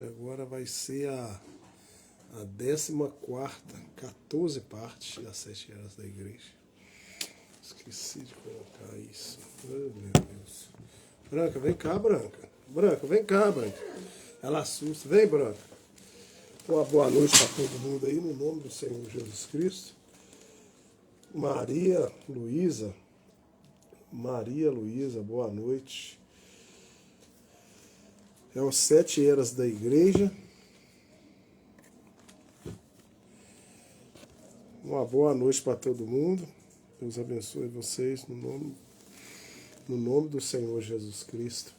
Agora vai ser a 14ª, 14 partes das 7 eras da igreja. Esqueci de colocar isso. Oh, meu Deus. Branca, vem cá, Branca. Branca, vem cá, Branca. Ela assusta. Vem, Branca. Uma boa noite para todo mundo aí, no nome do Senhor Jesus Cristo. Maria Luísa, boa noite. É os 7 eras da igreja. Uma boa noite para todo mundo. Deus abençoe vocês no nome do Senhor Jesus Cristo.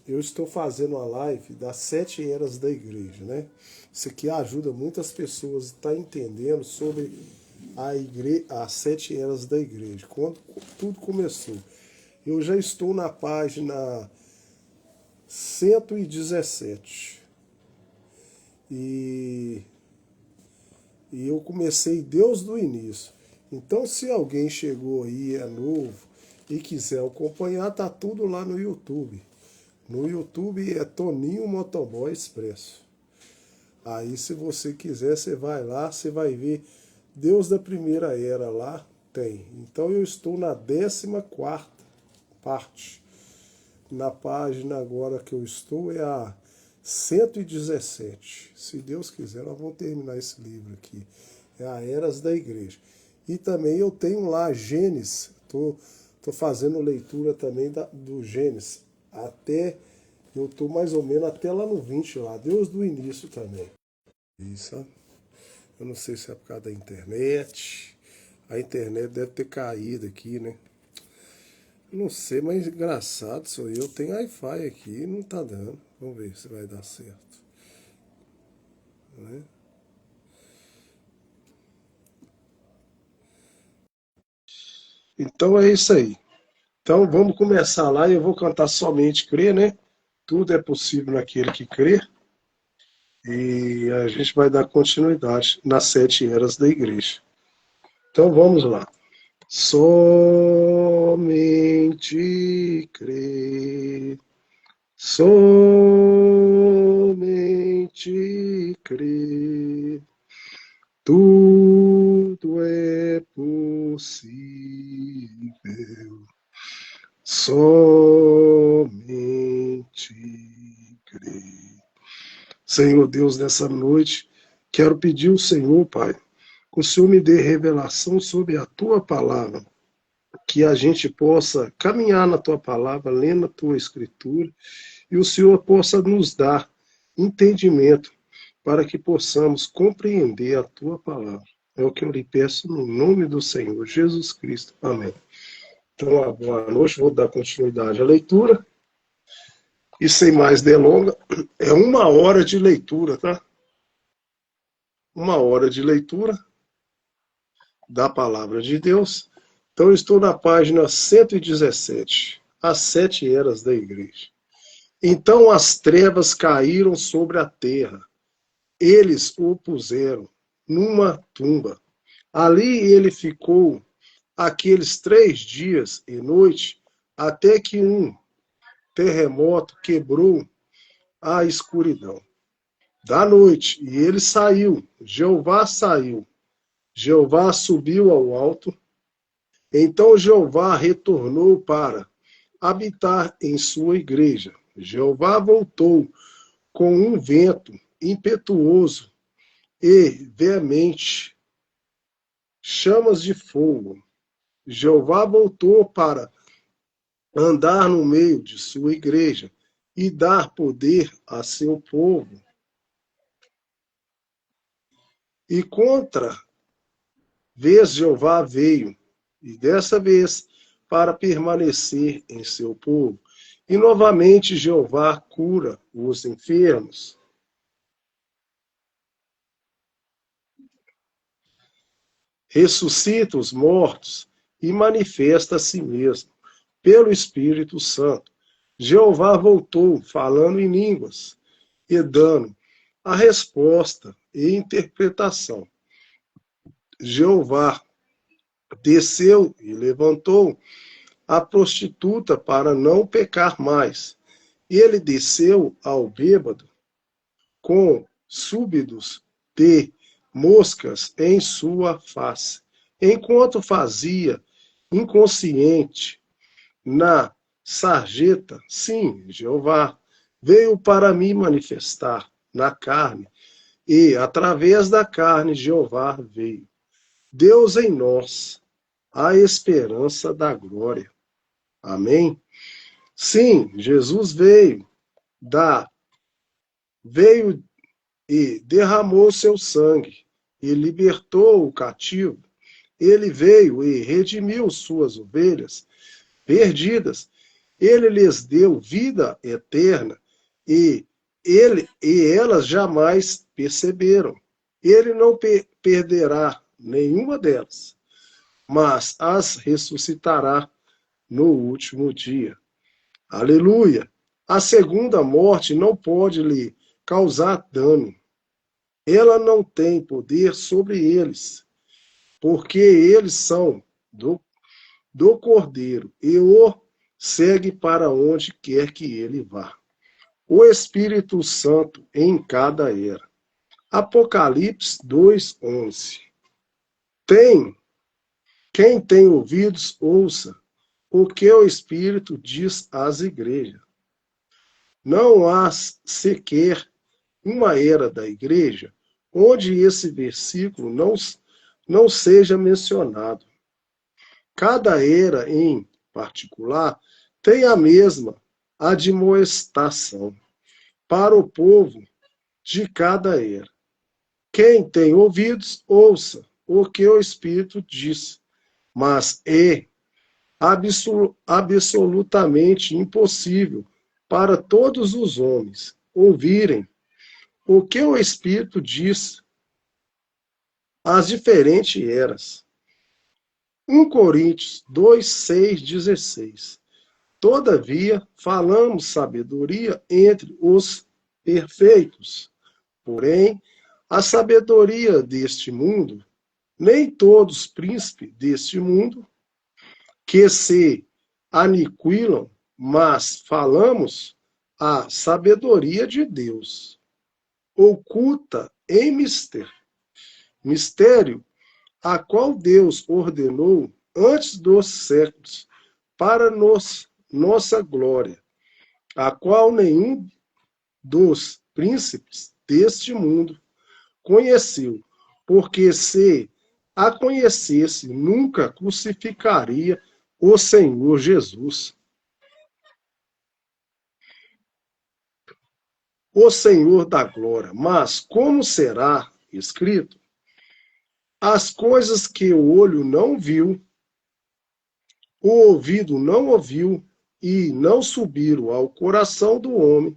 Eu estou fazendo uma live das 7 eras da igreja, né? Isso aqui ajuda muitas pessoas a estar entendendo sobre as 7 eras da igreja, quando tudo começou. Eu já estou na página 117. E eu comecei Deus do início. Então, se alguém chegou aí, é novo, e quiser acompanhar, tá tudo lá no YouTube. No YouTube é Toninho Motoboy Expresso. Aí, se você quiser, você vai lá, você vai ver Deus da Primeira Era lá, tem. Então, eu estou na 14ª parte. Na página agora que eu estou é a 117. Se Deus quiser, nós vamos terminar esse livro aqui. É a Eras da Igreja. E também eu tenho lá Gênesis. Estou fazendo leitura também do Gênesis. Eu estou mais ou menos até lá no 20 lá. Deus do início também. Isso. Eu não sei se é por causa da internet. A internet deve ter caído aqui, né? Não sei, mas engraçado sou eu. Tenho Wi-Fi aqui e não tá dando. Vamos ver se vai dar certo. Né? Então é isso aí. Então vamos começar lá e eu vou cantar somente crer, né? Tudo é possível naquele que crê. E a gente vai dar continuidade nas 7 eras da igreja. Então vamos lá. Somente crer. Somente crer. Tudo é possível. Somente crer. Senhor Deus, nessa noite, quero pedir ao Senhor, Pai, que o Senhor me dê revelação sobre a Tua palavra, que a gente possa caminhar na Tua palavra, lendo a Tua Escritura, e o Senhor possa nos dar entendimento para que possamos compreender a Tua palavra. É o que eu lhe peço no nome do Senhor Jesus Cristo. Amém. Então, boa noite, vou dar continuidade à leitura. E sem mais delongas, é 1 hora de leitura, tá? 1 hora de leitura da palavra de Deus. Então, eu estou na página 117, as 7 eras da igreja. Então as trevas caíram sobre a terra. Eles o puseram numa tumba. Ali ele ficou aqueles 3 dias e noite, até que um terremoto quebrou a escuridão da noite. E ele saiu. Jeová saiu. Jeová subiu ao alto. Então Jeová retornou para habitar em sua igreja. Jeová voltou com um vento impetuoso e veemente, chamas de fogo. Jeová voltou para andar no meio de sua igreja e dar poder a seu povo. E contra vez Jeová veio, e dessa vez para permanecer em seu povo. E novamente Jeová cura os enfermos. Ressuscita os mortos e manifesta a si mesmo, pelo Espírito Santo. Jeová voltou, falando em línguas, e dando a resposta e interpretação. Jeová desceu e levantou a prostituta para não pecar mais, ele desceu ao bêbado com súbitos de moscas em sua face, enquanto fazia inconsciente na sarjeta. Sim, Jeová veio para me manifestar na carne, e através da carne Jeová veio. Deus em nós, a esperança da glória. Amém? Sim, Jesus veio e derramou seu sangue e libertou o cativo. Ele veio e redimiu suas ovelhas perdidas. Ele lhes deu vida eterna e elas jamais perceberam. Ele não perderá nenhuma delas, mas as ressuscitará no último dia. Aleluia! A segunda morte não pode lhe causar dano. Ela não tem poder sobre eles, porque eles são do Cordeiro e o segue para onde quer que ele vá. O Espírito Santo em cada era. Apocalipse 2:11. Quem tem ouvidos, ouça o que o Espírito diz às igrejas. Não há sequer uma era da igreja onde esse versículo não seja mencionado. Cada era em particular tem a mesma admoestação para o povo de cada era. Quem tem ouvidos, ouça o que o Espírito diz, mas é absolutamente impossível para todos os homens ouvirem o que o Espírito diz às diferentes eras. 1 Coríntios 2:6-16. Todavia, falamos sabedoria entre os perfeitos. Porém, a sabedoria deste mundo, nem todos príncipes deste mundo, que se aniquilam, mas falamos a sabedoria de Deus, oculta em mistério, a qual Deus ordenou antes dos séculos, para nossa glória, a qual nenhum dos príncipes deste mundo conheceu, porque se a conhecesse, nunca crucificaria o Senhor Jesus. O Senhor da glória. Mas como será escrito? As coisas que o olho não viu, o ouvido não ouviu e não subiram ao coração do homem,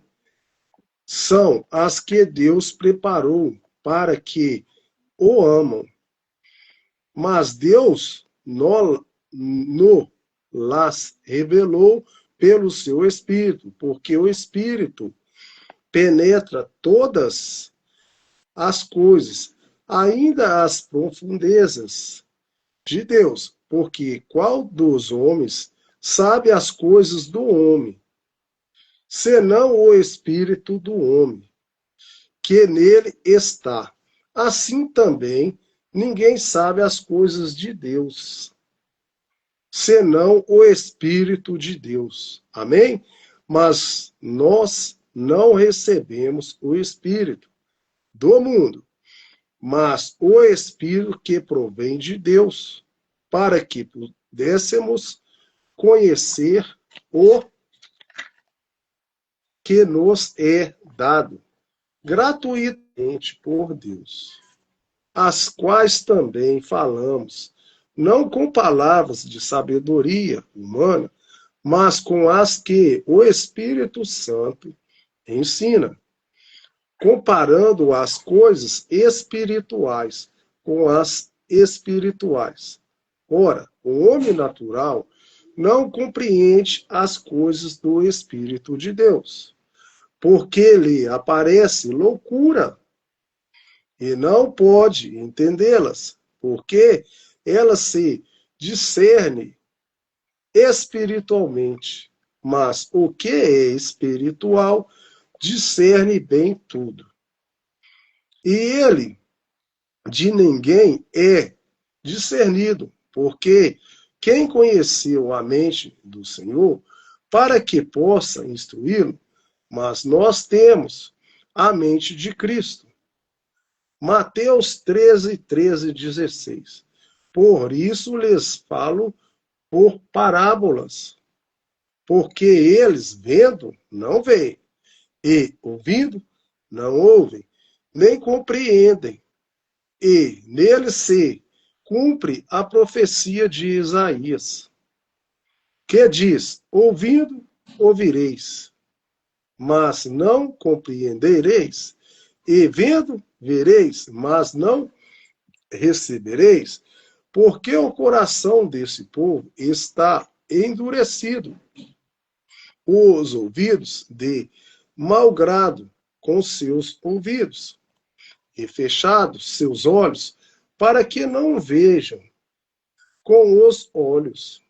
são as que Deus preparou para que o amam. Mas Deus las revelou pelo seu Espírito, porque o Espírito penetra todas as coisas, ainda as profundezas de Deus, porque qual dos homens sabe as coisas do homem, senão o Espírito do homem, que nele está. Assim também ninguém sabe as coisas de Deus, senão o Espírito de Deus. Amém? Mas nós não recebemos o Espírito do mundo, mas o Espírito que provém de Deus, para que pudéssemos conhecer o que nos é dado gratuitamente por Deus, as quais também falamos, não com palavras de sabedoria humana, mas com as que o Espírito Santo ensina, comparando as coisas espirituais com as espirituais. Ora, o homem natural não compreende as coisas do Espírito de Deus, porque lhe aparece loucura, e não pode entendê-las, porque elas se discernem espiritualmente. mas o que é espiritual discerne bem tudo. E ele de ninguém é discernido, porque quem conheceu a mente do Senhor para que possa instruí-lo, mas nós temos a mente de Cristo. Mateus 13:16. Por isso lhes falo por parábolas, porque eles, vendo, não veem, e ouvindo, não ouvem, nem compreendem, e neles se cumpre a profecia de Isaías, que diz: ouvindo, ouvireis, mas não compreendereis, e vendo, vereis, mas não recebereis, porque o coração desse povo está endurecido, os ouvidos de mau grado com seus ouvidos, e fechados seus olhos, para que não vejam com os olhos,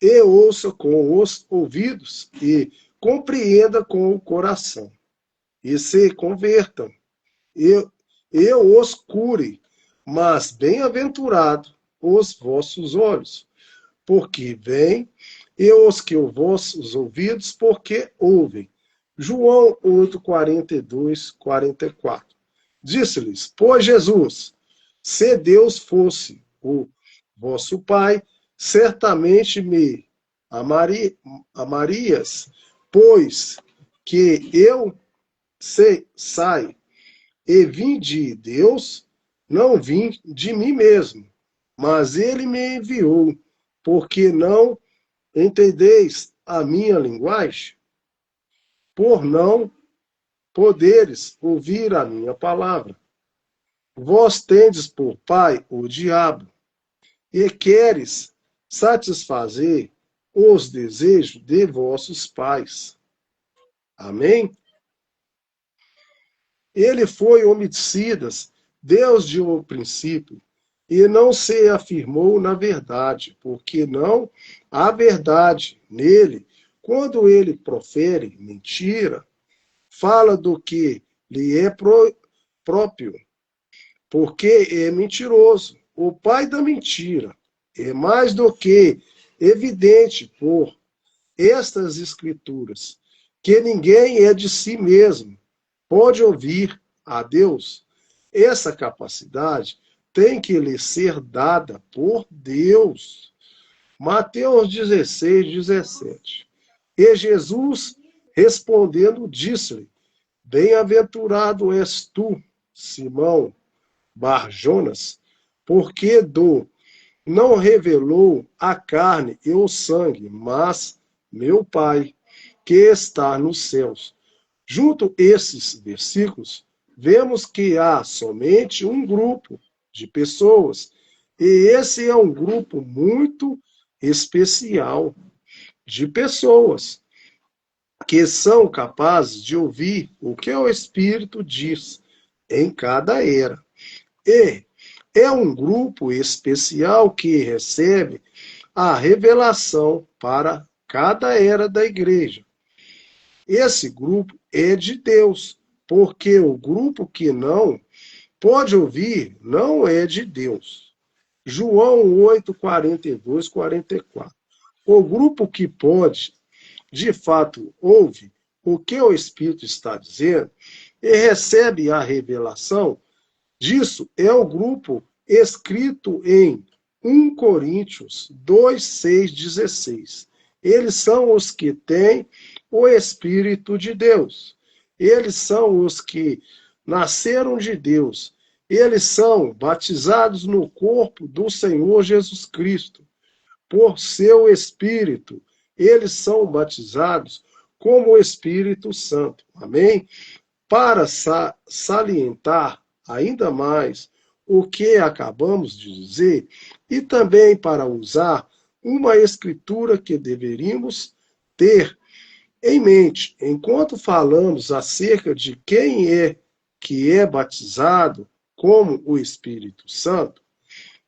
e ouça com os ouvidos, e compreenda com o coração, e se convertam, e os cure. Mas bem-aventurado os vossos olhos, porque veem, e os que os vossos ouvidos, porque ouvem. João 8:42-44. Disse-lhes, pois Jesus, se Deus fosse o vosso Pai, certamente me amarias, pois que eu saio e vim de Deus, não vim de mim mesmo, mas ele me enviou, porque não entendeis a minha linguagem, por não poderes ouvir a minha palavra. Vós tendes por pai o diabo, e queres satisfazer os desejos de vossos pais. Amém? Ele foi homicidas desde o princípio, e não se afirmou na verdade, porque não há verdade nele. Quando ele profere mentira, fala do que lhe é próprio, porque é mentiroso. O pai da mentira é mais do que evidente por estas escrituras, que ninguém é de si mesmo, pode ouvir a Deus. Essa capacidade tem que lhe ser dada por Deus. Mateus 16:17. E Jesus, respondendo, disse-lhe, bem-aventurado és tu, Simão Bar-Jonas, porque não revelou a carne e o sangue, mas meu Pai, que está nos céus. Junto esses versículos, vemos que há somente um grupo de pessoas, e esse é um grupo muito especial de pessoas que são capazes de ouvir o que o Espírito diz em cada era. E é um grupo especial que recebe a revelação para cada era da igreja. Esse grupo é de Deus, porque o grupo que não pode ouvir não é de Deus. João 8:42-44. O grupo que pode, de fato, ouve o que o Espírito está dizendo e recebe a revelação disso é o grupo escrito em 1 Coríntios 2:6-16. Eles são os que têm o Espírito de Deus. Eles são os que nasceram de Deus. Eles são batizados no corpo do Senhor Jesus Cristo. Por seu Espírito, eles são batizados como o Espírito Santo. Amém? Para salientar ainda mais o que acabamos de dizer, e também para usar uma escritura que deveríamos ter em mente, enquanto falamos acerca de quem é que é batizado como o Espírito Santo,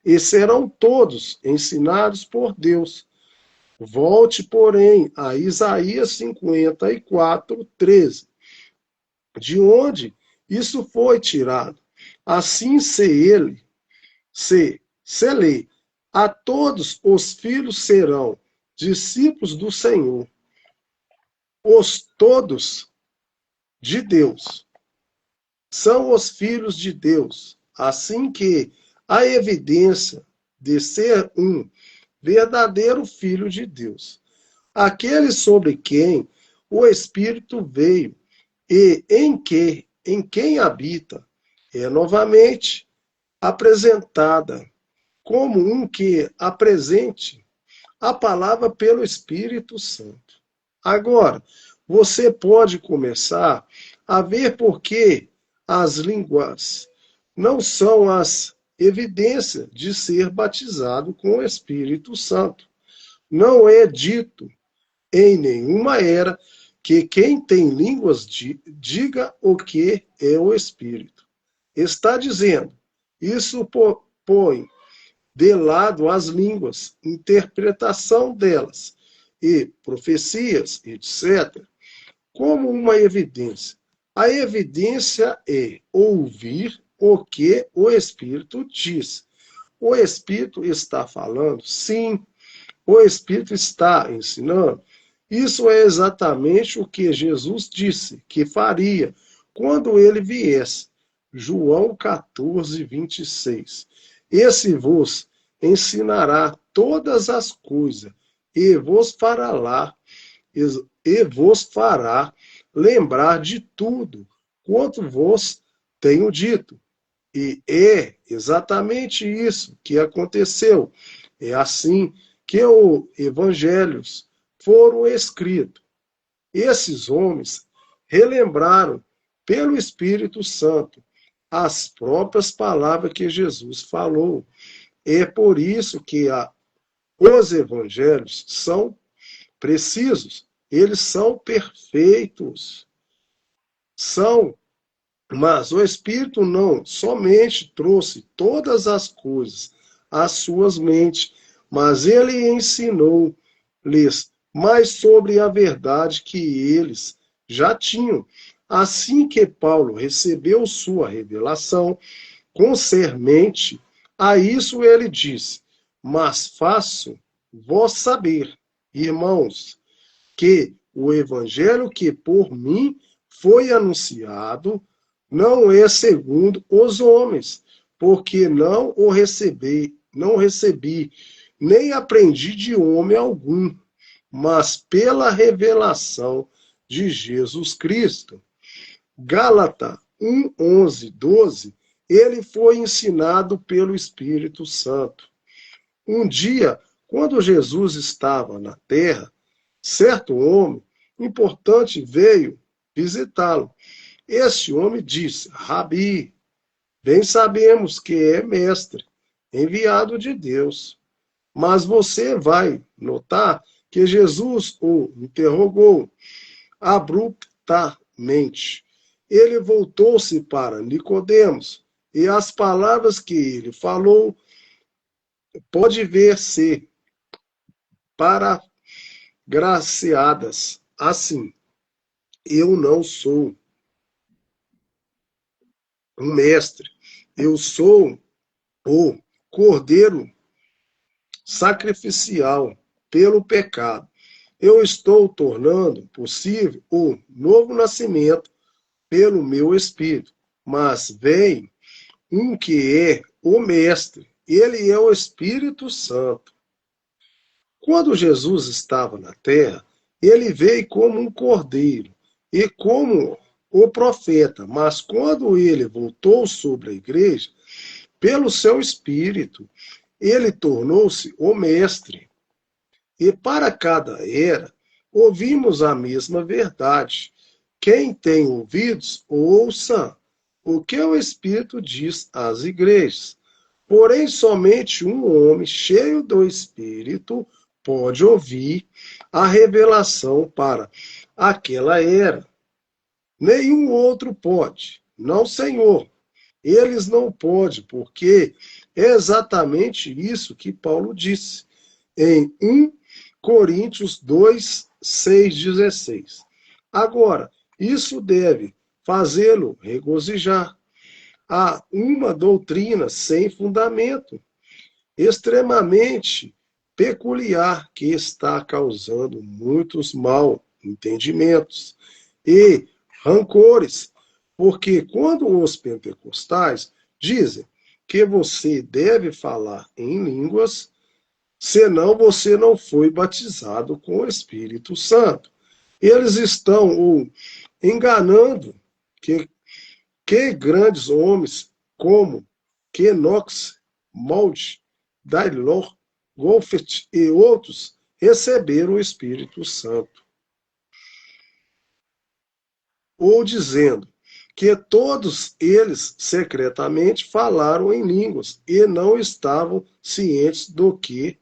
e serão todos ensinados por Deus. Volte, porém, a Isaías 54, 13, de onde isso foi tirado. Assim se lê, a todos os filhos serão discípulos do Senhor, os todos de Deus. São os filhos de Deus, assim que a evidência de ser um verdadeiro filho de Deus, aquele sobre quem o Espírito veio e em quem habita, é novamente apresentada como um que apresente a palavra pelo Espírito Santo. Agora, você pode começar a ver por que as línguas não são as evidências de ser batizado com o Espírito Santo. Não é dito em nenhuma era que quem tem línguas diga o que é o Espírito. Está dizendo, isso põe de lado as línguas, interpretação delas e profecias, etc., como uma evidência. A evidência é ouvir o que o Espírito diz. O Espírito está falando? Sim. O Espírito está ensinando? Isso é exatamente o que Jesus disse que faria quando ele viesse. João 14, 26. Esse vos ensinará todas as coisas e vos fará lembrar de tudo quanto vos tenho dito. E é exatamente isso que aconteceu. É assim que os evangelhos foram escritos. Esses homens relembraram pelo Espírito Santo as próprias palavras que Jesus falou. É por isso que os evangelhos são precisos, eles são perfeitos. Mas o Espírito não somente trouxe todas as coisas às suas mentes, mas ele ensinou-lhes mais sobre a verdade que eles já tinham. Assim que Paulo recebeu sua revelação concernente a isso, ele disse: mas faço vós saber, irmãos, que o evangelho que por mim foi anunciado não é segundo os homens, porque não recebi, nem aprendi de homem algum, mas pela revelação de Jesus Cristo. Gálatas 1, 11, 12, ele foi ensinado pelo Espírito Santo. Um dia, quando Jesus estava na terra, certo homem importante veio visitá-lo. Este homem disse: Rabi, bem sabemos que é mestre, enviado de Deus. Mas você vai notar que Jesus o interrogou abruptamente. Ele voltou-se para Nicodemos, e as palavras que ele falou pode ver ser paragraciadas assim: eu não sou um mestre, eu sou o cordeiro sacrificial pelo pecado. Eu estou tornando possível o novo nascimento pelo meu Espírito. Mas vem um que é o Mestre, ele é o Espírito Santo. Quando Jesus estava na terra, ele veio como um cordeiro e como o profeta, mas quando ele voltou sobre a igreja, pelo seu Espírito, ele tornou-se o Mestre. E para cada era, ouvimos a mesma verdade. Quem tem ouvidos, ouça o que o Espírito diz às igrejas. Porém, somente um homem cheio do Espírito pode ouvir a revelação para aquela era. Nenhum outro pode. Não, Senhor. Eles não podem, porque é exatamente isso que Paulo disse em 1 Coríntios 2, 6, 16. Agora, isso deve fazê-lo regozijar. Há uma doutrina sem fundamento, extremamente peculiar, que está causando muitos mal entendimentos e rancores, porque quando os pentecostais dizem que você deve falar em línguas, senão você não foi batizado com o Espírito Santo. Eles estão enganando que grandes homens como Knox, Moody, Taylor, Wolfert e outros receberam o Espírito Santo. Ou dizendo que todos eles secretamente falaram em línguas e não estavam cientes do que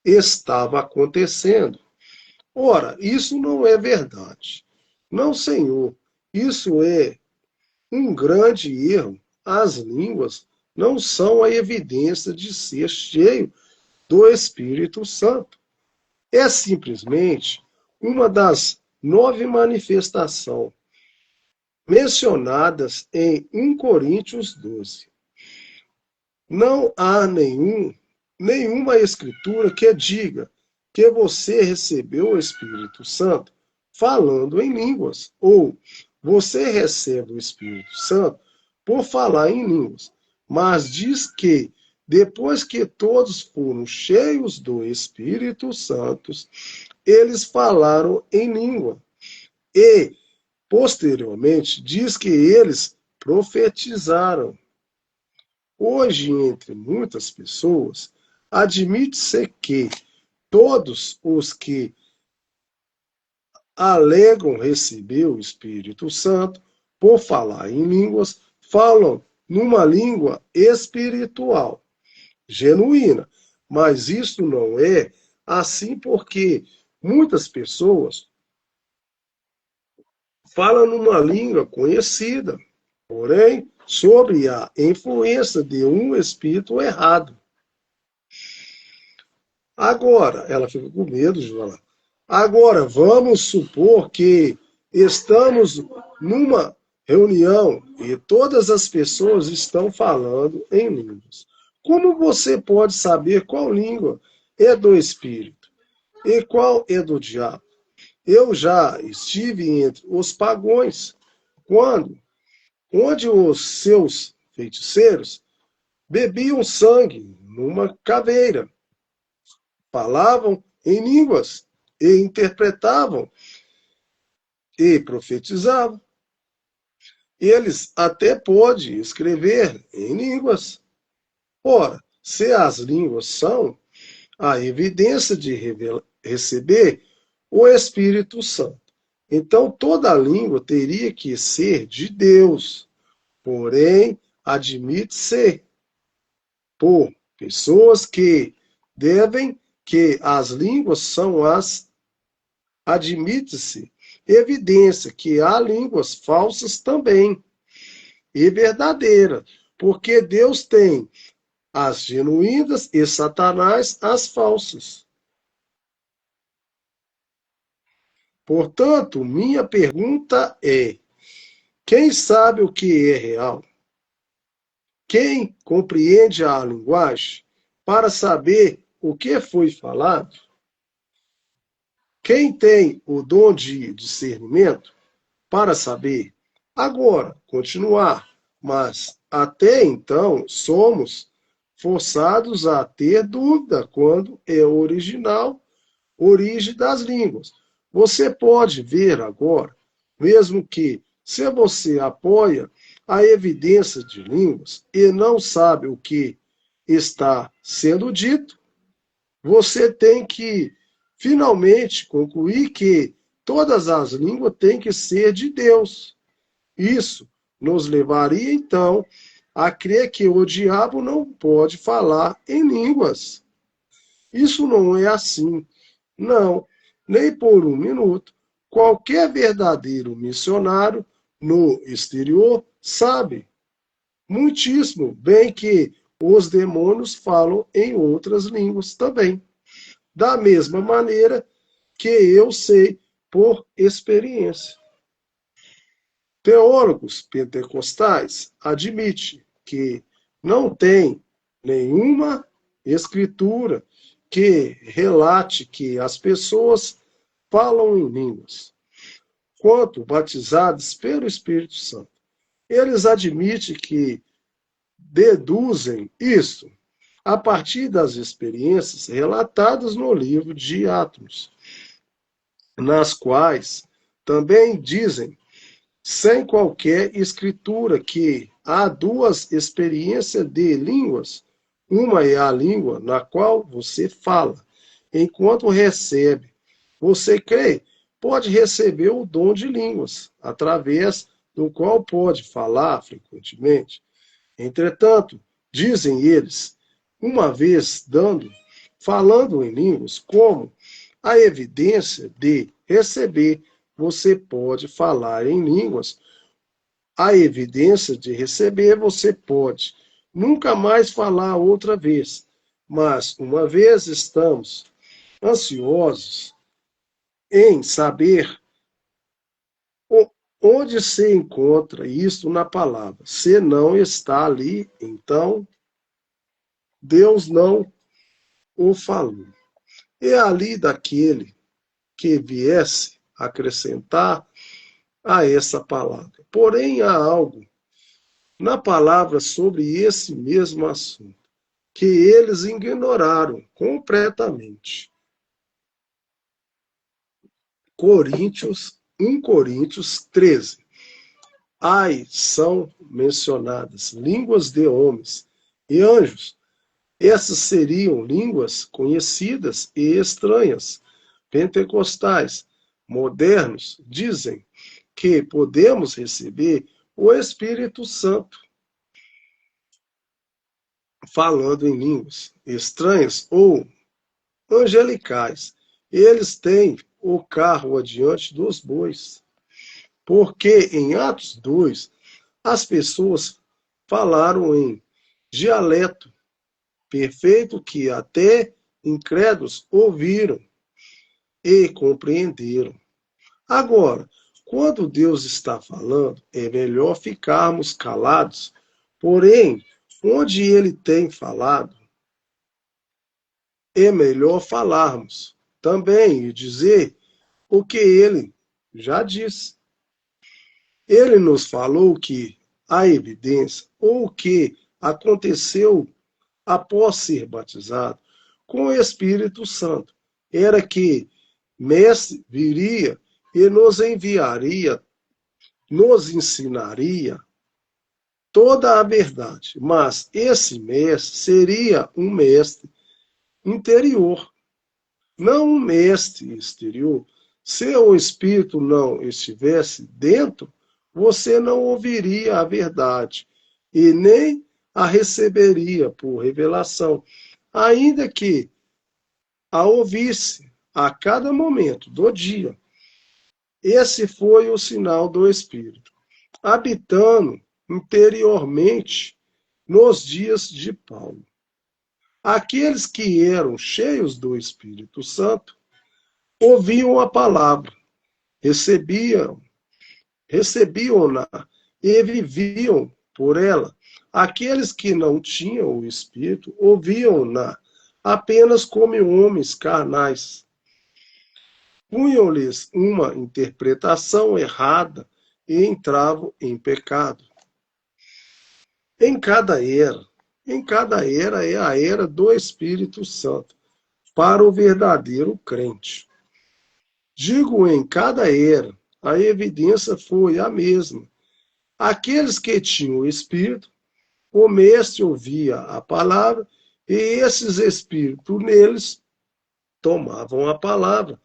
estava acontecendo. Ora, isso não é verdade. Não, Senhor, isso é um grande erro. As línguas não são a evidência de ser cheio do Espírito Santo. É simplesmente uma das 9 manifestações mencionadas em 1 Coríntios 12. Não há nenhuma escritura que diga que você recebeu o Espírito Santo falando em línguas, ou você recebe o Espírito Santo por falar em línguas, mas diz que depois que todos foram cheios do Espírito Santo, eles falaram em língua. E, posteriormente, diz que eles profetizaram. Hoje, entre muitas pessoas, admite-se que todos os que alegam receber o Espírito Santo por falar em línguas, falam numa língua espiritual, genuína. Mas isso não é assim, porque muitas pessoas falam numa língua conhecida, porém, sobre a influência de um espírito errado. Agora, ela fica com medo de falar. Agora, vamos supor que estamos numa reunião e todas as pessoas estão falando em línguas. Como você pode saber qual língua é do Espírito e qual é do diabo? Eu já estive entre os pagões, onde os seus feiticeiros bebiam sangue numa caveira, falavam em línguas e interpretavam e profetizavam. Eles até podem escrever em línguas. Ora, se as línguas são a evidência de receber o Espírito Santo, então toda língua teria que ser de Deus. Porém, admite-se por pessoas que devem que as línguas são admite-se evidência que há línguas falsas também e verdadeiras, porque Deus tem as genuínas e Satanás as falsas. Portanto, minha pergunta é: quem sabe o que é real? Quem compreende a linguagem para saber o que foi falado? Quem tem o dom de discernimento para saber? Agora, continuar, mas até então somos forçados a ter dúvida quando é original, origem das línguas. Você pode ver agora, mesmo que se você apoia a evidência de línguas e não sabe o que está sendo dito, você tem que finalmente concluir que todas as línguas têm que ser de Deus. Isso nos levaria, então, a crer que o diabo não pode falar em línguas. Isso não é assim. Não, nem por um minuto. Qualquer verdadeiro missionário no exterior sabe muitíssimo bem que os demônios falam em outras línguas também. Da mesma maneira que eu sei por experiência. Teólogos pentecostais admitem que não tem nenhuma escritura que relate que as pessoas falam em línguas, quanto batizados pelo Espírito Santo. Eles admitem que deduzem isso a partir das experiências relatadas no livro de Atos, nas quais também dizem, sem qualquer escritura, que há duas experiências de línguas. Uma é a língua na qual você fala, enquanto recebe. Você crê, pode receber o dom de línguas, através do qual pode falar frequentemente. Entretanto, dizem eles, uma vez falando em línguas, como a evidência de receber, você pode falar em línguas. A evidência de receber, você pode nunca mais falar outra vez. Mas, uma vez estamos ansiosos em saber onde se encontra isso na palavra. Se não está ali, então Deus não o falou. É ali daquele que viesse acrescentar a essa palavra. Porém, há algo na palavra sobre esse mesmo assunto que eles ignoraram completamente. 1 Coríntios 13. Aí são mencionadas línguas de homens e anjos. Essas seriam línguas conhecidas e estranhas. Pentecostais modernos dizem que podemos receber o Espírito Santo falando em línguas estranhas ou angelicais. Eles têm o carro adiante dos bois. Porque em Atos 2, as pessoas falaram em dialeto perfeito que até incrédulos ouviram e compreenderam. Agora, quando Deus está falando, é melhor ficarmos calados. Porém, onde ele tem falado, é melhor falarmos também e dizer o que ele já disse. Ele nos falou que a evidência, ou o que aconteceu após ser batizado com o Espírito Santo, era que Mestre viria e nos enviaria, nos ensinaria toda a verdade. Mas esse mestre seria um mestre interior, não um mestre exterior. Se o Espírito não estivesse dentro, você não ouviria a verdade e nem a receberia por revelação, ainda que a ouvisse a cada momento do dia. Esse foi o sinal do Espírito, habitando interiormente nos dias de Paulo. Aqueles que eram cheios do Espírito Santo ouviam a palavra, recebiam-na e viviam por ela. Aqueles que não tinham o Espírito ouviam-na apenas como homens carnais. Punham-lhes uma interpretação errada e entravam em pecado. Em cada era é a era do Espírito Santo para o verdadeiro crente. Digo em cada era, a evidência foi a mesma. Aqueles que tinham o Espírito, o mestre ouvia a palavra, e esses espíritos neles tomavam a palavra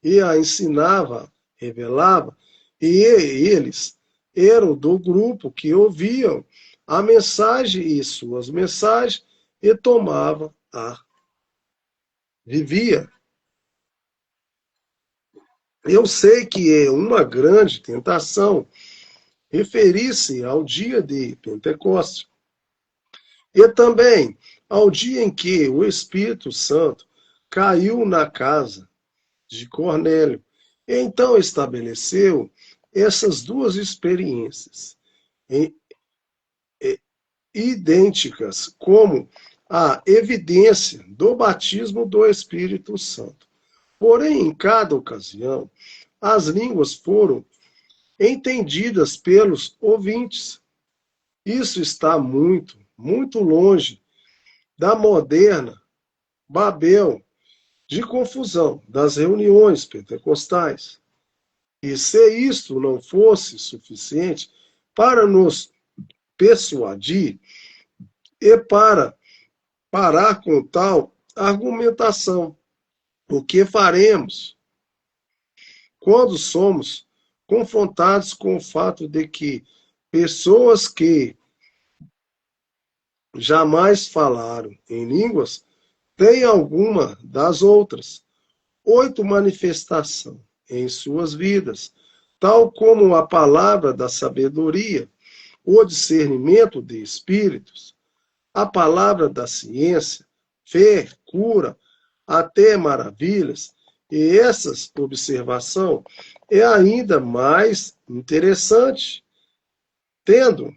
e a ensinava, revelava, e eles eram do grupo que ouviam a mensagem e suas mensagens e tomava vivia. Eu sei que é uma grande tentação referir-se ao dia de Pentecostes. E também ao dia em que o Espírito Santo caiu na casa de Cornélio. Então estabeleceu essas duas experiências idênticas como a evidência do batismo do Espírito Santo. Porém, em cada ocasião, as línguas foram entendidas pelos ouvintes. Isso está muito, muito longe da moderna Babel de confusão das reuniões pentecostais. E se isto não fosse suficiente para nos persuadir e para parar com tal argumentação, o que faremos quando somos confrontados com o fato de que pessoas que jamais falaram em línguas têm alguma das outras 8 manifestações em suas vidas, tal como a palavra da sabedoria, o discernimento de espíritos, a palavra da ciência, fé, cura, até maravilhas. E essa observação é ainda mais interessante, tendo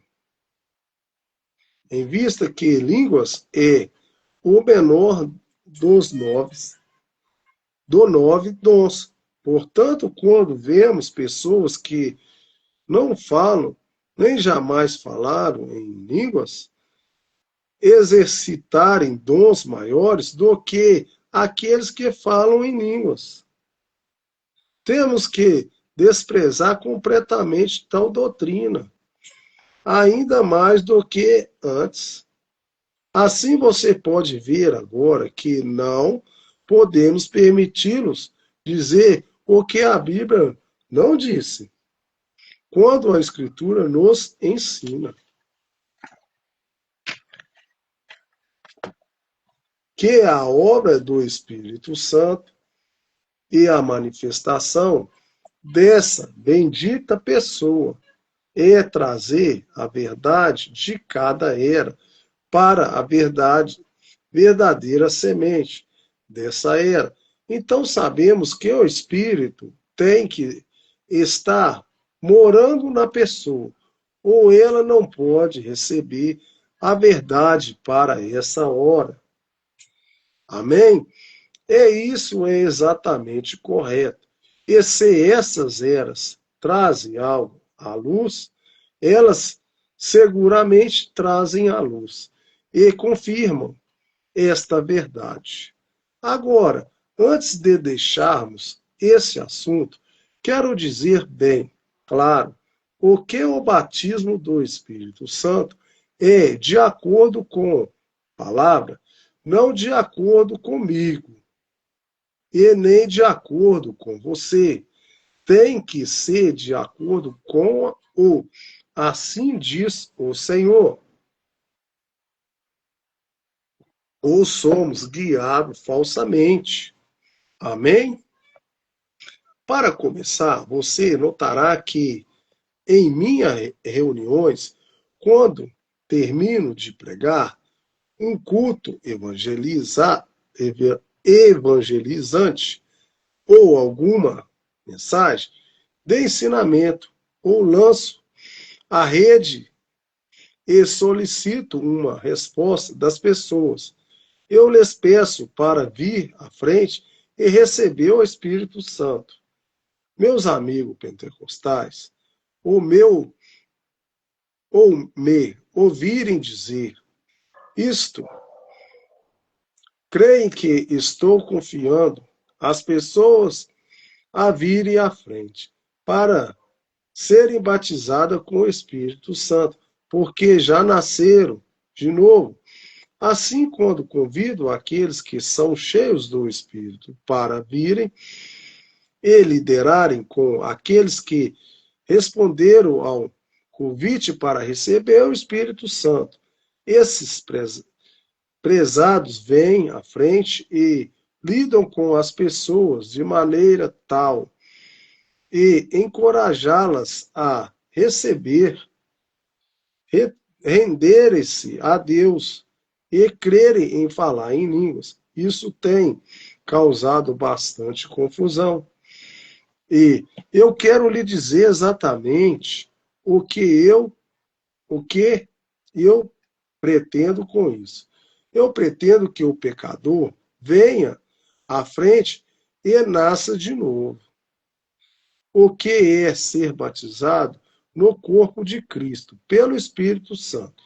em vista que línguas é o menor dos 9 dons. Portanto, quando vemos pessoas que não falam, nem jamais falaram em línguas, exercitarem dons maiores do que aqueles que falam em línguas. Temos que desprezar completamente tal doutrina, ainda mais do que antes. Assim você pode ver agora que não podemos permiti-los dizer o que a Bíblia não disse, quando a Escritura nos ensina que a obra do Espírito Santo e a manifestação dessa bendita pessoa é trazer a verdade de cada era para a verdade, verdadeira semente dessa era. Então sabemos que o Espírito tem que estar morando na pessoa, ou ela não pode receber a verdade para essa hora. Amém? Isso é exatamente correto. E se essas eras trazem algo à luz, elas seguramente trazem à luz e confirmam esta verdade. Agora, antes de deixarmos esse assunto, quero dizer bem claro o que o batismo do Espírito Santo é de acordo com a palavra, não de acordo comigo e nem de acordo com você. Tem que ser de acordo com o assim diz o Senhor. Ou somos guiados falsamente. Amém? Para começar, você notará que em minhas reuniões, quando termino de pregar, um culto evangelizante ou alguma mensagem de ensinamento, ou lanço a rede e solicito uma resposta das pessoas. Eu lhes peço para vir à frente e receber o Espírito Santo. Meus amigos pentecostais, ou me ouvirem dizer isto, creem que estou confiando as pessoas a virem à frente para serem batizadas com o Espírito Santo, porque já nasceram de novo. Assim, quando convido aqueles que são cheios do Espírito para virem e liderarem com aqueles que responderam ao convite para receber o Espírito Santo, esses prezados vêm à frente e lidam com as pessoas de maneira tal e encorajá-las a receber, renderem-se a Deus e crerem em falar em línguas. Isso tem causado bastante confusão. E eu quero lhe dizer exatamente o que eu pretendo com isso. Eu pretendo que o pecador venha à frente e nasça de novo. O que é ser batizado no corpo de Cristo, pelo Espírito Santo,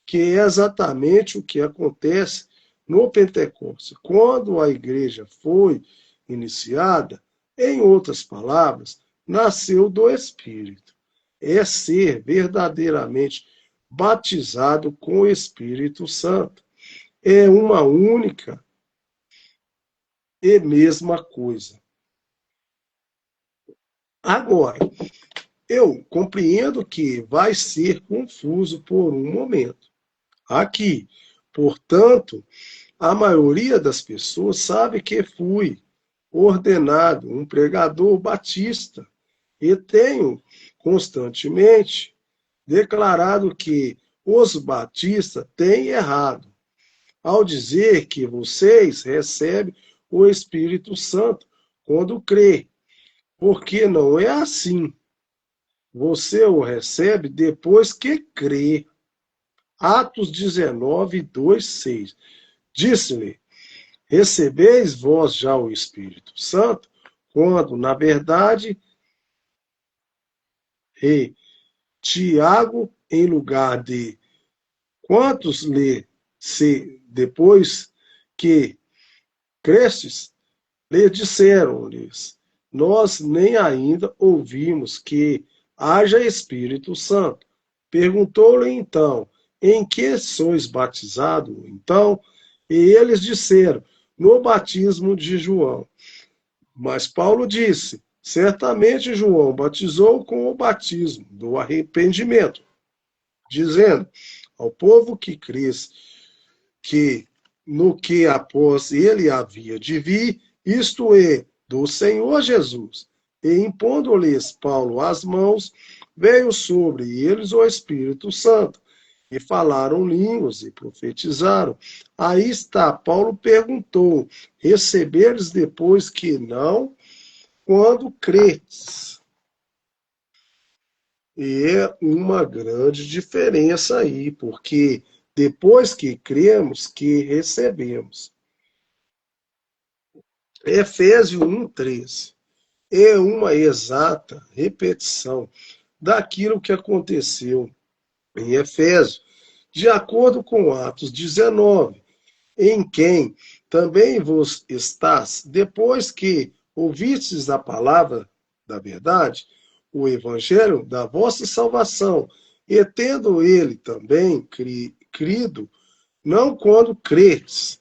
que é exatamente o que acontece no Pentecostes. Quando a igreja foi iniciada, em outras palavras, nasceu do Espírito. É ser verdadeiramente batizado com o Espírito Santo. É uma única e mesma coisa. Agora, eu compreendo que vai ser confuso por um momento. Aqui, portanto, a maioria das pessoas sabe que fui ordenado um pregador batista e tenho constantemente declarado que os batistas têm errado ao dizer que vocês recebem o Espírito Santo quando crê, porque não é assim. Você o recebe depois que crê. Atos 19, 2, 6. Disse-lhe: recebeis vós já o Espírito Santo, quando, na verdade, e Tiago, em lugar de quantos lhe se depois que crestes, lhe disseram-lhes: nós nem ainda ouvimos que haja Espírito Santo. Perguntou-lhe então: em que sois batizados? Então, e eles disseram: no batismo de João. Mas Paulo disse: certamente João batizou com o batismo do arrependimento, dizendo ao povo que cresce que no que após ele havia de vir, isto é, do Senhor Jesus. E impondo-lhes Paulo as mãos, veio sobre eles o Espírito Santo, e falaram línguas e profetizaram. Aí está, Paulo perguntou: receberes depois que não, quando credes? E é uma grande diferença aí, porque depois que cremos, que recebemos. Efésios 1:13 é uma exata repetição daquilo que aconteceu em Efésios, de acordo com Atos 19, em quem também vos estás, depois que ouvistes a palavra da verdade, o evangelho da vossa salvação, e tendo ele também crido, não quando credes,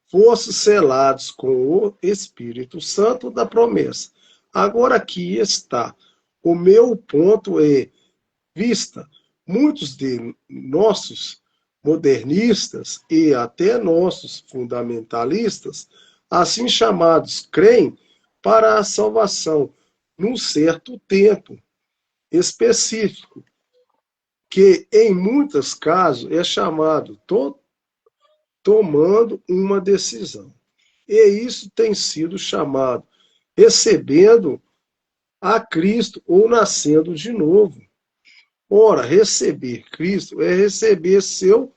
fostes selados com o Espírito Santo da promessa. Agora aqui está. O meu ponto é, vista, muitos de nossos modernistas e até nossos fundamentalistas, assim chamados, creem para a salvação num certo tempo específico, que em muitos casos é chamado tomando uma decisão. E isso tem sido chamado recebendo a Cristo ou nascendo de novo. Ora, receber Cristo é receber seu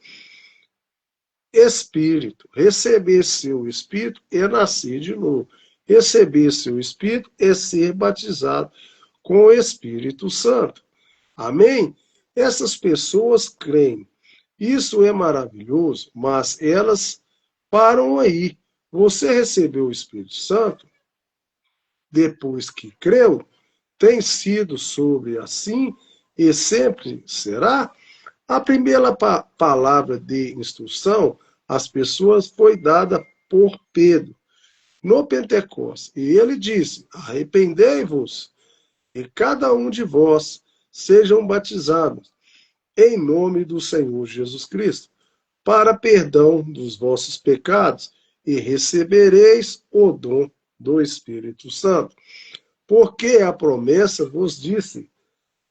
Espírito. Receber seu Espírito é nascer de novo. Receber seu Espírito é ser batizado com o Espírito Santo. Amém? Essas pessoas creem. Isso é maravilhoso, mas elas param aí. Você recebeu o Espírito Santo depois que creu? Tem sido sobre assim e sempre será? A primeira palavra de instrução às pessoas foi dada por Pedro no Pentecostes. E ele disse: arrependei-vos e cada um de vós sejam batizados em nome do Senhor Jesus Cristo, para perdão dos vossos pecados, e recebereis o dom do Espírito Santo. Porque a promessa vos disse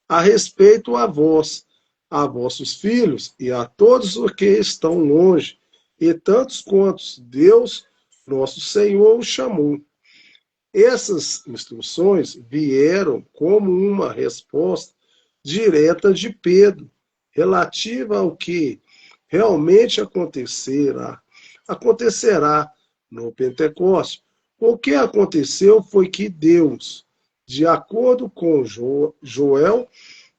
a respeito a vós, a vossos filhos e a todos os que estão longe, e tantos quantos Deus, nosso Senhor, o chamou. Essas instruções vieram como uma resposta direta de Pedro, relativa ao que realmente acontecerá no Pentecostes. O que aconteceu foi que Deus, de acordo com Joel,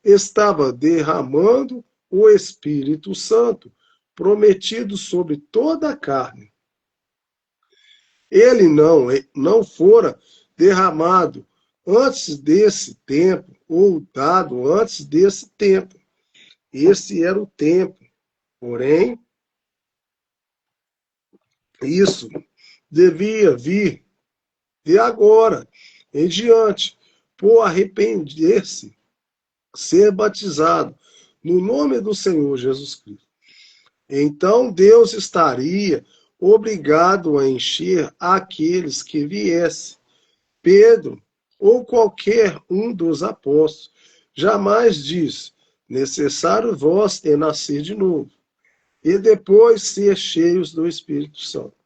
estava derramando o Espírito Santo, prometido sobre toda a carne. Ele não fora derramado antes desse tempo, ou dado antes desse tempo. Esse era o tempo. Porém, isso devia vir de agora em diante, por arrepender-se, ser batizado no nome do Senhor Jesus Cristo. Então Deus estaria obrigado a encher aqueles que viessem. Pedro ou qualquer um dos apóstolos jamais diz: necessário vós é nascer de novo, e depois ser cheios do Espírito Santo.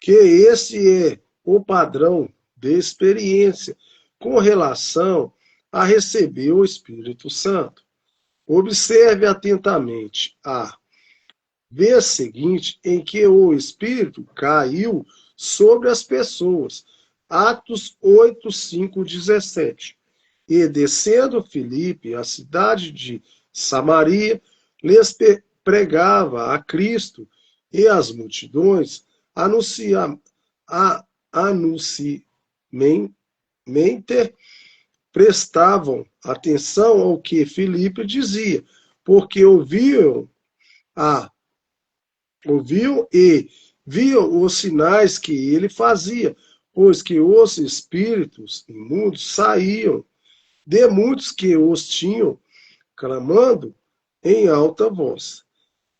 Que esse é o padrão de experiência com relação a receber o Espírito Santo. Observe atentamente a vez seguinte em que o Espírito caiu sobre as pessoas. Atos 8, 5, 17. E descendo Filipe, a cidade de Samaria, lhes pregava a Cristo, e as multidões anunciamente prestavam atenção ao que Filipe dizia, porque ouviam e viam os sinais que ele fazia, pois que os espíritos imundos saíam de muitos que os tinham, clamando em alta voz.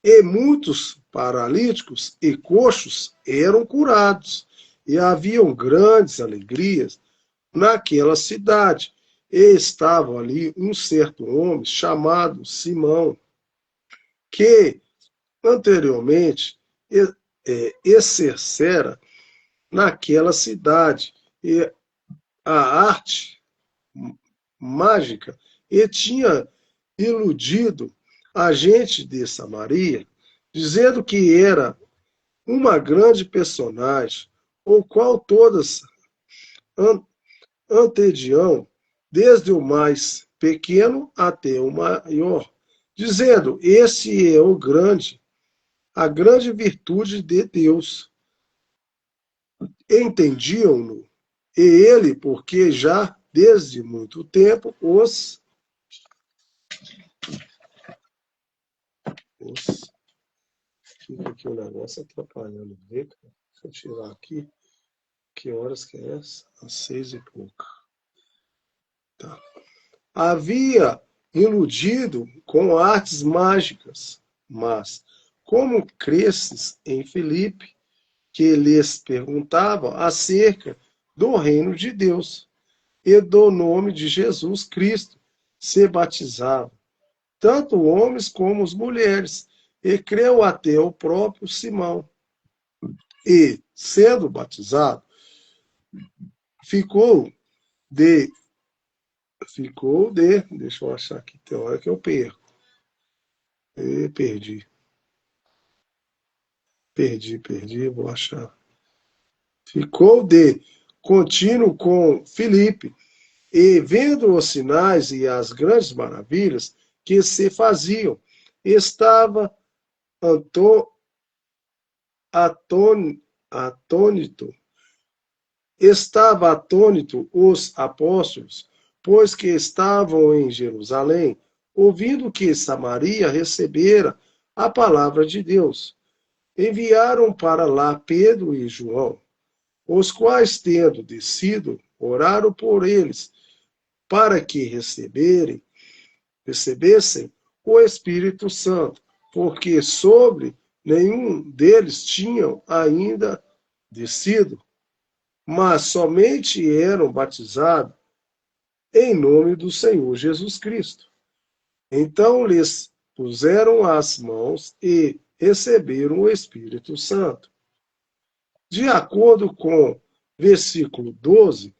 E muitos paralíticos e coxos eram curados, e haviam grandes alegrias naquela cidade. E estava ali um certo homem chamado Simão, que anteriormente exercera naquela cidade e a arte mágica, e tinha iludido a gente de Samaria, dizendo que era uma grande personagem, o qual todas antediam, desde o mais pequeno até o maior, dizendo: esse é a grande virtude de Deus. Entendiam-no, e ele, porque já desde muito tempo fica aqui o negócio atrapalhando. Deixa eu tirar aqui. Que horas que é essa? Às 6 e pouca. Tá. Havia iludido com artes mágicas, mas, como cresces em Filipe, que lhes perguntava acerca do reino de Deus e do nome de Jesus Cristo, se batizavam, tanto homens como as mulheres, e creu até o próprio Simão. E, sendo batizado, ficou de, deixa eu achar aqui, tem hora que eu perco. Perdi, vou achar. Ficou de contínuo com Filipe, e vendo os sinais e as grandes maravilhas que se faziam, estava atônito. Estava atônito os apóstolos, pois que estavam em Jerusalém, ouvindo que Samaria recebera a palavra de Deus. Enviaram para lá Pedro e João, os quais, tendo descido, oraram por eles, para que recebessem o Espírito Santo, porque sobre nenhum deles tinham ainda descido, mas somente eram batizados em nome do Senhor Jesus Cristo. Então lhes puseram as mãos e receberam o Espírito Santo. De acordo com versículo 12,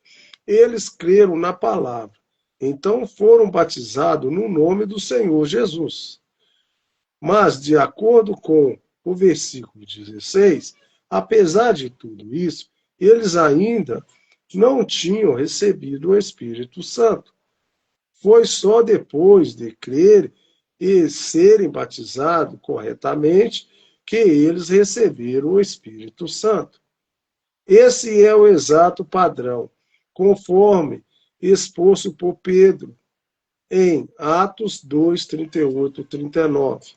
eles creram na palavra, então foram batizados no nome do Senhor Jesus. Mas, de acordo com o versículo 16, apesar de tudo isso, eles ainda não tinham recebido o Espírito Santo. Foi só depois de crer e serem batizados corretamente que eles receberam o Espírito Santo. Esse é o exato padrão, conforme exposto por Pedro em Atos 2, 38 e 39.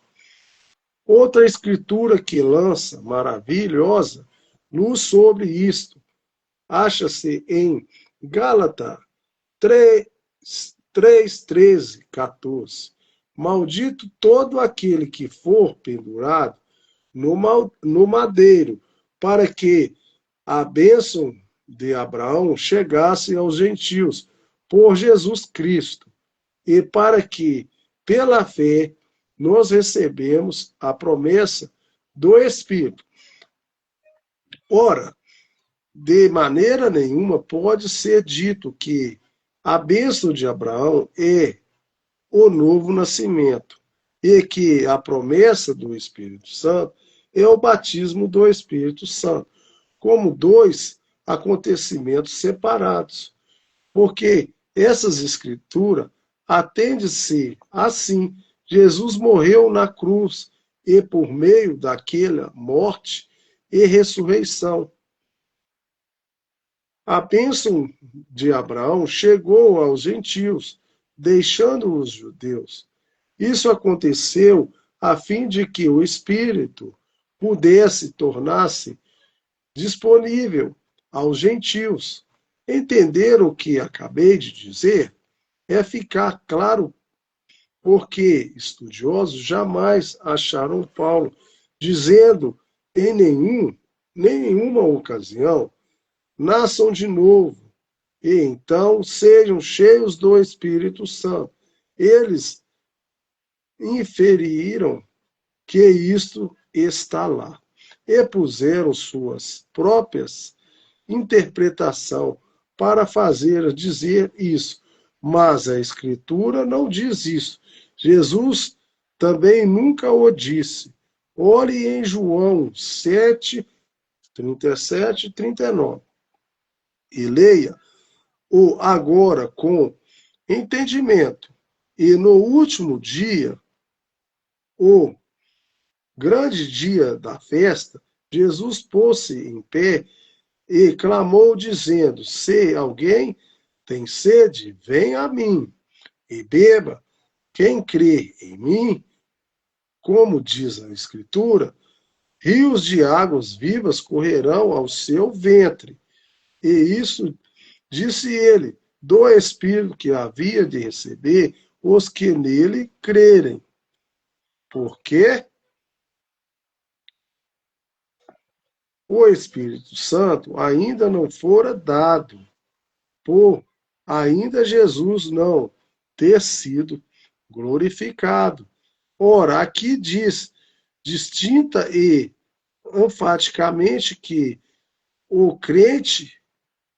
Outra escritura que lança maravilhosa luz sobre isto acha-se em Gálatas 3, 13, 14. Maldito todo aquele que for pendurado no madeiro, para que a bênção de Abraão chegasse aos gentios por Jesus Cristo, e para que, pela fé, nós recebemos a promessa do Espírito. Ora, de maneira nenhuma pode ser dito que a bênção de Abraão é o novo nascimento e que a promessa do Espírito Santo é o batismo do Espírito Santo, como dois acontecimentos separados, porque essas escrituras atendem-se assim. Jesus morreu na cruz e por meio daquela morte e ressurreição, a bênção de Abraão chegou aos gentios, deixando os judeus. Isso aconteceu a fim de que o Espírito pudesse tornar-se disponível aos gentios. Entender o que acabei de dizer é ficar claro porque estudiosos jamais acharam Paulo dizendo em nenhuma ocasião: nasçam de novo, e então sejam cheios do Espírito Santo. Eles inferiram que isto está lá, e puseram suas próprias interpretações para fazer dizer isso. Mas a Escritura não diz isso. Jesus também nunca o disse. Olhe em João 7, 37 e 39. E leia-o agora com entendimento. E no último dia, o grande dia da festa, Jesus pôs-se em pé e clamou, dizendo: se alguém tem sede, venha a mim e beba. Quem crê em mim, como diz a Escritura, rios de águas vivas correrão ao seu ventre. E isso disse ele, do Espírito que havia de receber os que nele crerem. Porque o Espírito Santo ainda não fora dado, por ainda Jesus não ter sido glorificado. Ora, aqui diz distinta e enfaticamente que o crente,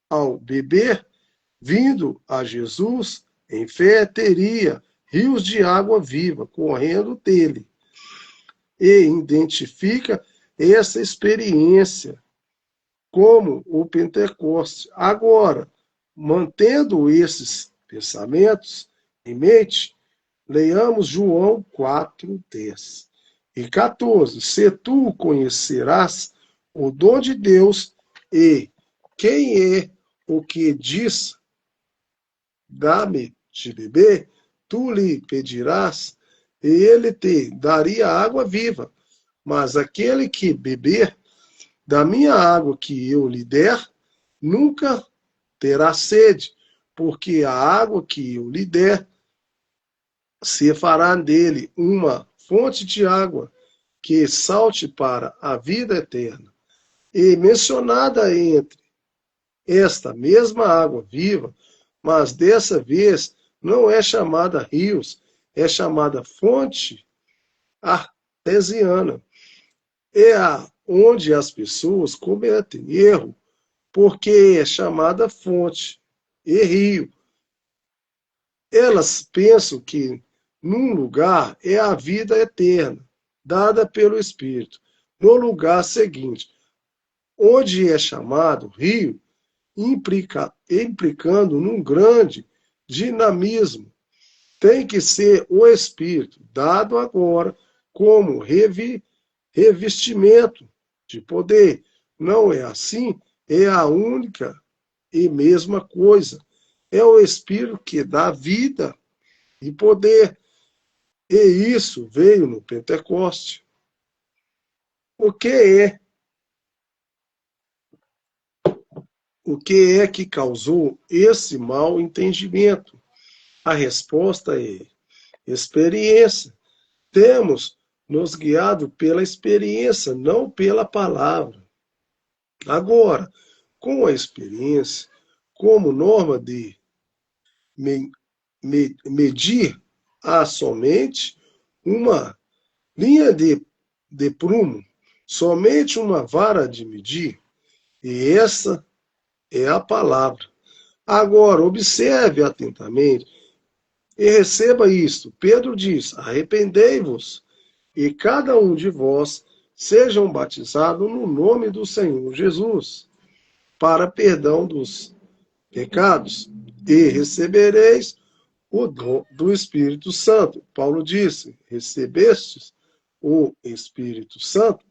ao beber, vindo a Jesus em fé, teria rios de água viva correndo dele. E identifica essa experiência como o Pentecoste. Agora, mantendo esses pensamentos em mente, leiamos João 4, 10 e 14. Se tu conhecerás o dom de Deus e quem é o que diz, dá-me de beber, tu lhe pedirás, e ele te daria água viva. Mas aquele que beber da minha água que eu lhe der, nunca terá sede, porque a água que eu lhe der se fará dele uma fonte de água que salte para a vida eterna. E mencionada entre esta mesma água viva, mas dessa vez não é chamada rios, é chamada fonte artesiana. É onde as pessoas cometem erro, porque é chamada fonte e rio. Elas pensam que num lugar é a vida eterna, dada pelo Espírito. No lugar seguinte, onde é chamado rio, implicando num grande dinamismo. Tem que ser o Espírito, dado agora como revestimento de poder. Não é assim? É a única e mesma coisa. É o Espírito que dá vida e poder. E isso veio no Pentecoste. O que é? O que é que causou esse mal entendimento? A resposta é experiência. Temos nos guiado pela experiência, não pela palavra. Agora, com a experiência como norma de medir, há somente uma linha de prumo, somente uma vara de medir, e essa é a palavra. Agora, observe atentamente e receba isto. Pedro diz: arrependei-vos e cada um de vós sejam batizados no nome do Senhor Jesus, para perdão dos pecados, e recebereis o dom do Espírito Santo. Paulo disse: recebestes o Espírito Santo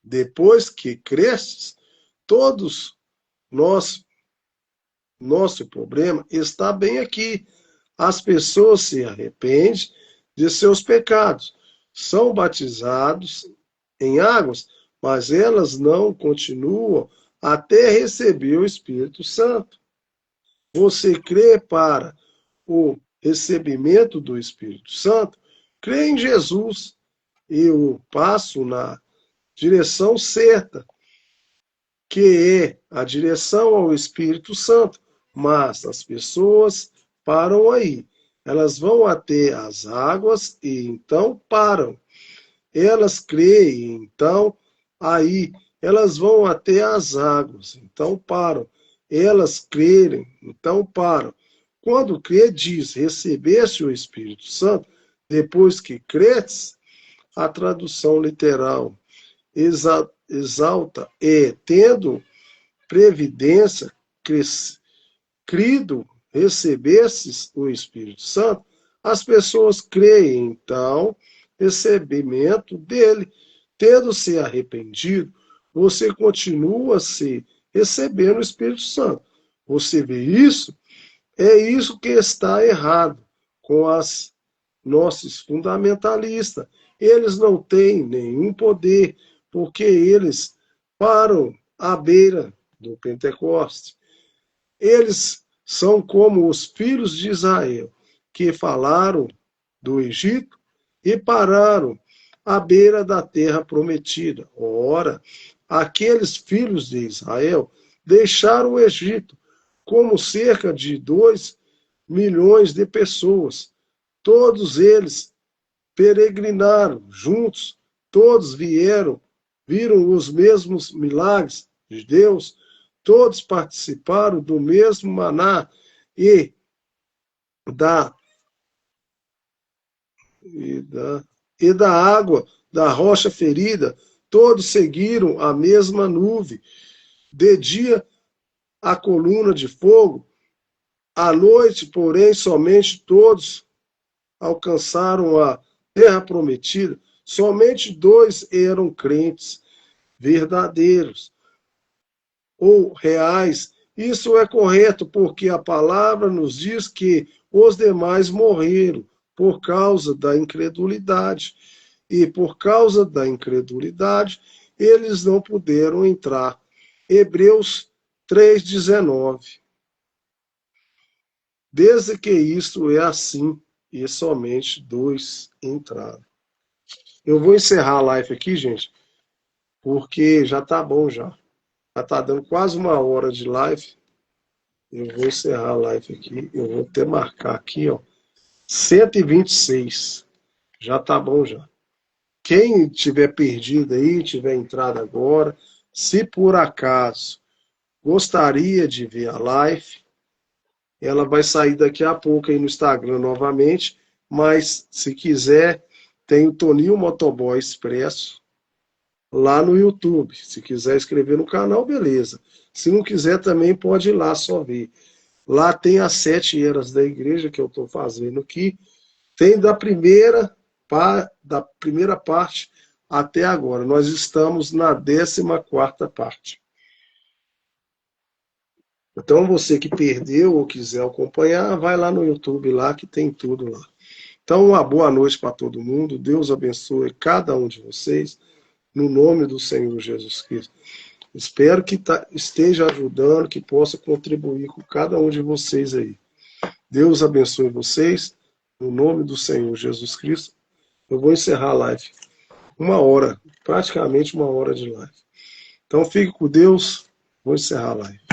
depois que crestes. Todos nós, nosso problema está bem aqui. As pessoas se arrependem de seus pecados, são batizados em águas, mas elas não continuam até receber o Espírito Santo. Você crê para o recebimento do Espírito Santo? Crê em Jesus e o passo na direção certa, que é a direção ao Espírito Santo. Mas as pessoas param aí. Elas vão até as águas e então param. Elas creem, então aí elas vão até as águas, então param. Elas crerem, então param. Quando crê, diz: recebeste o Espírito Santo, depois que credes, a tradução literal exalta é tendo previdência, crido, recebesses o Espírito Santo, as pessoas creem, então, recebimento dele. Tendo se arrependido, você continua se recebendo o Espírito Santo. Você vê isso? É isso que está errado com as nossos fundamentalistas. Eles não têm nenhum poder, porque eles param à beira do Pentecoste. Eles são como os filhos de Israel, que falaram do Egito e pararam à beira da terra prometida. Ora, aqueles filhos de Israel deixaram o Egito, como cerca de 2 milhões de pessoas. Todos eles peregrinaram juntos, todos viram os mesmos milagres de Deus, todos participaram do mesmo maná e da, e da, e da água da rocha ferida, todos seguiram a mesma nuvem. De dia, a coluna de fogo, à noite, porém, somente todos alcançaram a terra prometida. Somente 2 eram crentes verdadeiros ou reais. Isso é correto, porque a palavra nos diz que os demais morreram por causa da incredulidade. E por causa da incredulidade, eles não puderam entrar. Hebreus 3,19. Desde que isto é assim, e somente 2 entraram. Eu vou encerrar a live aqui, gente, porque já tá bom já. Já tá dando quase 1 hora de live. Eu vou encerrar a live aqui. Eu vou até marcar aqui, ó. 126. Já tá bom já. Quem tiver perdido aí, tiver entrado agora, se por acaso gostaria de ver a live, ela vai sair daqui a pouco aí no Instagram novamente, mas se quiser, tem o Toninho Motoboy Expresso lá no YouTube. Se quiser inscrever no canal, beleza. Se não quiser também pode ir lá só ver. Lá tem as 7 eras da igreja que eu estou fazendo aqui. Tem da primeira parte até agora. Nós estamos na 14ª parte. Então você que perdeu ou quiser acompanhar, vai lá no YouTube lá que tem tudo lá. Então uma boa noite para todo mundo. Deus abençoe cada um de vocês. No nome do Senhor Jesus Cristo. Espero que esteja ajudando, que possa contribuir com cada um de vocês aí. Deus abençoe vocês. No nome do Senhor Jesus Cristo. Eu vou encerrar a live. 1 hora, praticamente 1 hora de live. Então fique com Deus. Vou encerrar a live.